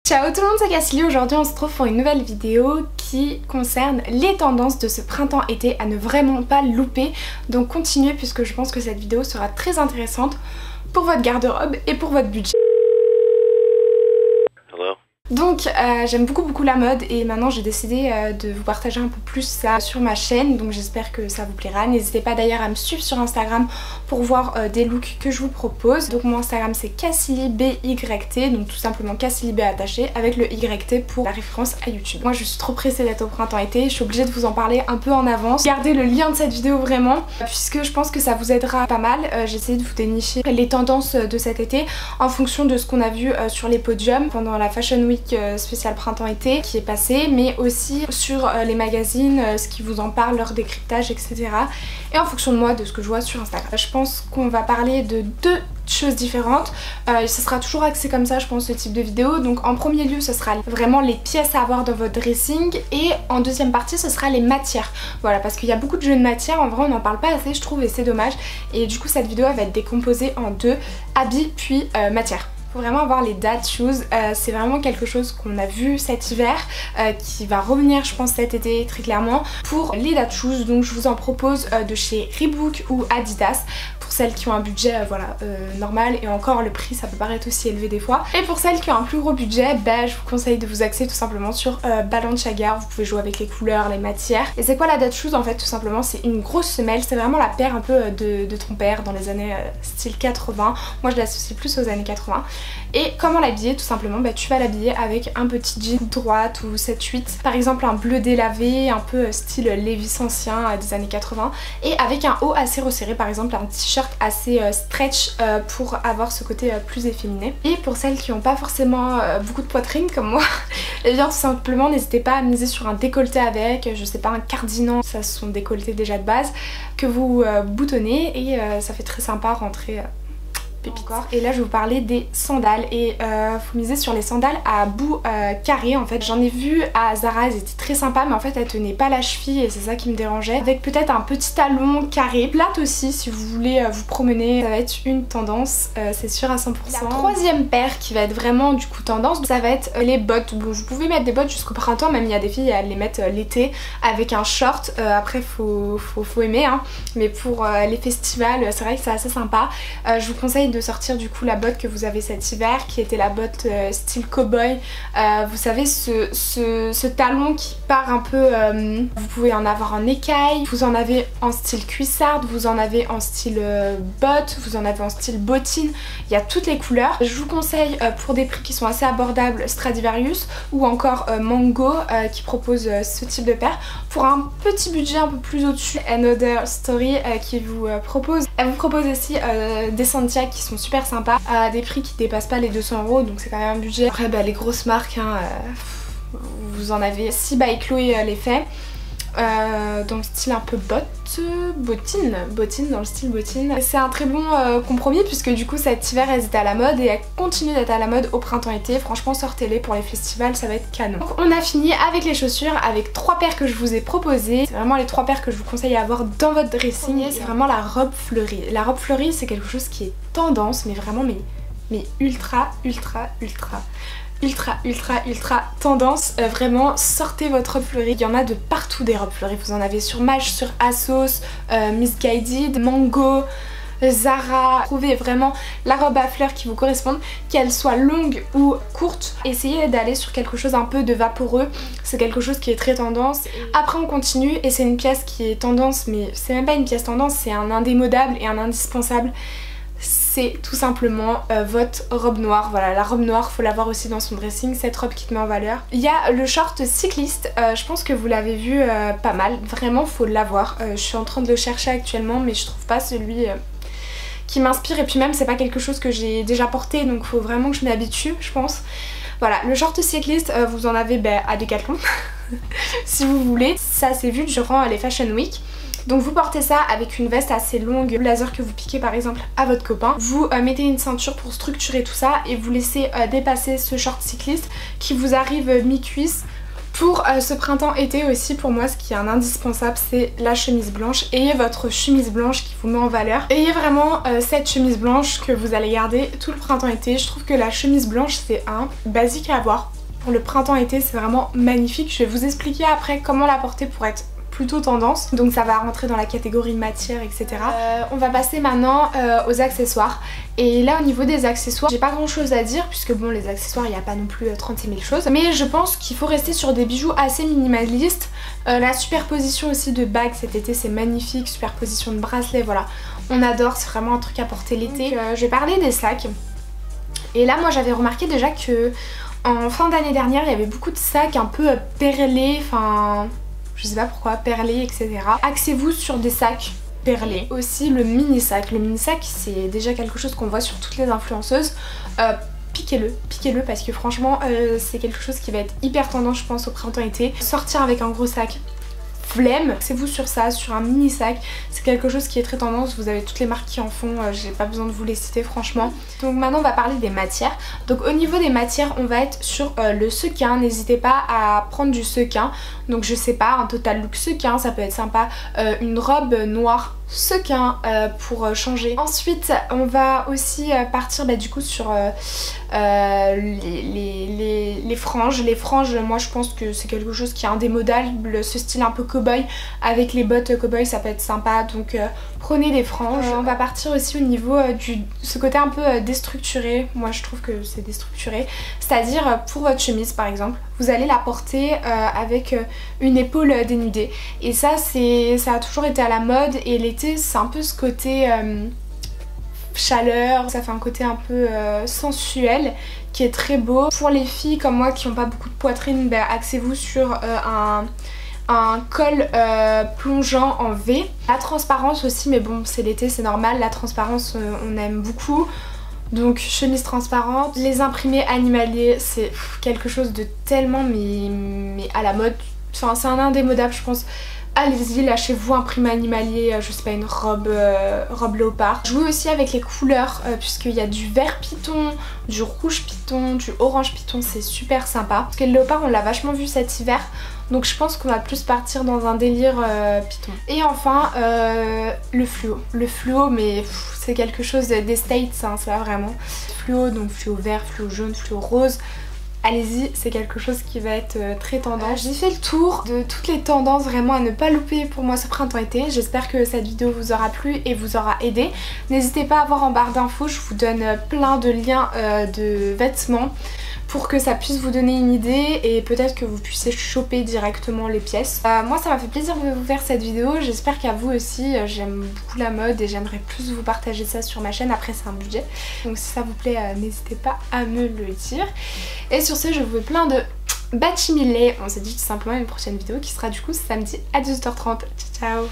Ciao tout le monde, c'est Cassilie. Aujourd'hui on se retrouve pour une nouvelle vidéo qui concerne les tendances de ce printemps-été à ne vraiment pas louper. Donc continuez puisque je pense que cette vidéo sera très intéressante pour votre garde-robe et pour votre budget. Donc j'aime beaucoup la mode et maintenant j'ai décidé de vous partager un peu plus ça sur ma chaîne, donc j'espère que ça vous plaira. N'hésitez pas d'ailleurs à me suivre sur Instagram pour voir des looks que je vous propose. Donc mon Instagram c'est CassiliBYT, donc tout simplement CassiliB attaché avec le YT pour la référence à YouTube. Moi je suis trop pressée d'être au printemps-été, je suis obligée de vous en parler un peu en avance. Gardez le lien de cette vidéo vraiment puisque je pense que ça vous aidera pas mal. J'ai essayé de vous dénicher les tendances de cet été en fonction de ce qu'on a vu sur les podiums pendant la Fashion Week spécial printemps-été qui est passé, mais aussi sur les magazines, ce qui vous en parle, leur décryptage, etc. Et en fonction de moi, de ce que je vois sur Instagram. Je pense qu'on va parler de deux choses différentes. Ce sera toujours axé comme ça, je pense, ce type de vidéo. Donc en premier lieu, ce sera vraiment les pièces à avoir dans votre dressing, et en deuxième partie, ce sera les matières. Voilà, parce qu'il y a beaucoup de jeux de matières, en vrai on n'en parle pas assez je trouve et c'est dommage. Et du coup cette vidéo elle va être décomposée en deux, habits puis matières. Faut vraiment avoir les dad shoes, c'est vraiment quelque chose qu'on a vu cet hiver, qui va revenir je pense cet été très clairement pour les dad shoes. Donc je vous en propose de chez Reebok ou Adidas pour celles qui ont un budget normal, et encore le prix ça peut paraître aussi élevé des fois. Et pour celles qui ont un plus gros budget, je vous conseille de vous axer tout simplement sur Balenciaga. Vous pouvez jouer avec les couleurs, les matières. Et c'est quoi la dad shoes en fait? Tout simplement c'est une grosse semelle, c'est vraiment la paire un peu de ton père dans les années style 80. Moi je l'associe plus aux années 80. Et comment l'habiller? Tout simplement tu vas l'habiller avec un petit jean droite ou 7-8, par exemple un bleu délavé un peu style Levi's ancien des années 80, et avec un haut assez resserré, par exemple un t-shirt assez stretch pour avoir ce côté plus efféminé. Et pour celles qui n'ont pas forcément beaucoup de poitrine comme moi, et bien tout simplement n'hésitez pas à miser sur un décolleté avec, je sais pas, un cardigan, ça sont décolletés déjà de base, que vous boutonnez et ça fait très sympa rentrer encore. Et là je vais vous parler des sandales, et faut miser sur les sandales à bout carré en fait. J'en ai vu à Zara, elles étaient très sympas, mais en fait elles tenaient pas la cheville et c'est ça qui me dérangeait. Avec peut-être un petit talon carré, plate aussi si vous voulez vous promener, ça va être une tendance, c'est sûr à 100%. La troisième paire qui va être vraiment du coup tendance, ça va être les bottes. Bon, vous pouvez mettre des bottes jusqu'au printemps, même il y a des filles elles les mettent l'été avec un short, après faut aimer hein. Mais pour les festivals c'est vrai que c'est assez sympa. Je vous conseille de sortir du coup la botte que vous avez cet hiver, qui était la botte style cowboy. Vous savez ce talon qui part un peu, vous pouvez en avoir en écaille, vous en avez en style cuissarde, vous en avez en style botte, vous en avez en style bottine, il y a toutes les couleurs. Je vous conseille pour des prix qui sont assez abordables Stradivarius ou encore Mango qui propose ce type de paire. Pour un petit budget un peu plus au-dessus, Another Story qui vous propose, elle vous propose aussi des Santia qui sont super sympas à des prix qui dépassent pas les 200 €, donc c'est quand même un budget. Après les grosses marques hein, vous en avez. Si by Chloé les fait dans le style un peu bottine dans le style bottine. C'est un très bon compromis puisque du coup cet hiver elles étaient à la mode et elles continuent d'être à la mode au printemps-été. Franchement sortez-les pour les festivals, ça va être canon. Donc on a fini avec les chaussures, avec 3 paires que je vous ai proposées. C'est vraiment les 3 paires que je vous conseille à avoir dans votre dressing. C'est vraiment la robe fleurie. La robe fleurie c'est quelque chose qui est tendance, mais vraiment mais ultra tendance. Vraiment sortez votre robe fleurie, il y en a de partout des robes fleuries. Vous en avez sur Maje, sur Asos, Missguided, Mango, Zara. Trouvez vraiment la robe à fleurs qui vous corresponde, qu'elle soit longue ou courte. Essayez d'aller sur quelque chose un peu de vaporeux, c'est quelque chose qui est très tendance. Après on continue et c'est une pièce qui est tendance, mais c'est même pas une pièce tendance, c'est un indémodable et un indispensable. C'est tout simplement votre robe noire. Voilà, la robe noire faut l'avoir aussi dans son dressing, cette robe qui te met en valeur. Il y a le short cycliste, je pense que vous l'avez vu pas mal, vraiment faut l'avoir. Je suis en train de le chercher actuellement mais je trouve pas celui qui m'inspire, et puis même c'est pas quelque chose que j'ai déjà porté, donc faut vraiment que je m'y habitue je pense. Voilà, le short cycliste vous en avez à Decathlon si vous voulez. Ça c'est vu durant les Fashion Week. Donc vous portez ça avec une veste assez longue, blazer que vous piquez par exemple à votre copain. Vous mettez une ceinture pour structurer tout ça et vous laissez dépasser ce short cycliste qui vous arrive mi-cuisse. Pour ce printemps-été aussi, pour moi ce qui est un indispensable c'est la chemise blanche. Ayez votre chemise blanche qui vous met en valeur. Ayez vraiment cette chemise blanche que vous allez garder tout le printemps-été. Je trouve que la chemise blanche c'est un basique à avoir. pour le printemps-été, c'est vraiment magnifique. Je vais vous expliquer après comment la porter pour être plutôt tendance, donc ça va rentrer dans la catégorie matière, etc. On va passer maintenant aux accessoires. Et là au niveau des accessoires, j'ai pas grand chose à dire puisque bon, les accessoires il n'y a pas non plus 36 000 choses, mais je pense qu'il faut rester sur des bijoux assez minimalistes. La superposition aussi de bagues cet été c'est magnifique, superposition de bracelets, voilà, on adore, c'est vraiment un truc à porter l'été. Je vais parler des sacs. Et là moi j'avais remarqué déjà que en fin d'année dernière il y avait beaucoup de sacs un peu perlés, enfin je sais pas pourquoi, perlés, etc. Axez-vous sur des sacs perlés. Aussi le mini sac. Le mini sac c'est déjà quelque chose qu'on voit sur toutes les influenceuses. Piquez-le parce que franchement c'est quelque chose qui va être hyper tendance je pense au printemps-été. Sortir avec un gros sac, flemme, axez-vous sur ça, sur un mini sac, c'est quelque chose qui est très tendance, vous avez toutes les marques qui en font, j'ai pas besoin de vous les citer franchement. Donc maintenant on va parler des matières. Donc au niveau des matières on va être sur le sequin, n'hésitez pas à prendre du sequin, donc je sais pas, un total look sequin, ça peut être sympa, une robe noire sequin pour changer. Ensuite on va aussi partir du coup sur les franges. Les franges moi je pense que c'est quelque chose qui est indémodable, ce style un peu cow-boy avec les bottes cow-boy ça peut être sympa, donc prenez des franges. On va partir aussi au niveau ce côté un peu déstructuré, moi je trouve que c'est déstructuré, c'est à dire pour votre chemise par exemple vous allez la porter avec une épaule dénudée et ça a toujours été à la mode et l'été c'est un peu ce côté chaleur, ça fait un côté un peu sensuel qui est très beau. Pour les filles comme moi qui n'ont pas beaucoup de poitrine, axez-vous sur un col plongeant en V. La transparence aussi, mais bon c'est l'été c'est normal, la transparence on aime beaucoup. Donc chemise transparente, les imprimés animaliers c'est quelque chose de tellement mais à la mode, enfin c'est un indémodable je pense. Allez-y, lâchez-vous un imprimé animalier, je sais pas, une robe léopard. Jouez aussi avec les couleurs puisqu'il y a du vert python, du rouge python, du orange python, c'est super sympa. Parce que le léopard on l'a vachement vu cet hiver, donc je pense qu'on va plus partir dans un délire python. Et enfin le fluo. Le fluo mais c'est quelque chose des States, hein, ça vraiment. Fluo, donc fluo vert, fluo jaune, fluo rose. Allez-y, c'est quelque chose qui va être très tendance. J'ai fait le tour de toutes les tendances vraiment à ne pas louper pour moi ce printemps-été. J'espère que cette vidéo vous aura plu et vous aura aidé. N'hésitez pas à voir en barre d'infos, je vous donne plein de liens de vêtements pour que ça puisse vous donner une idée et peut-être que vous puissiez choper directement les pièces. Moi ça m'a fait plaisir de vous faire cette vidéo, j'espère qu'à vous aussi. J'aime beaucoup la mode et j'aimerais plus vous partager ça sur ma chaîne, après c'est un budget. Donc si ça vous plaît, n'hésitez pas à me le dire. Et sur ce je vous fais plein de bachimilés. On se dit tout simplement à une prochaine vidéo qui sera du coup samedi à 18h30. Ciao ciao.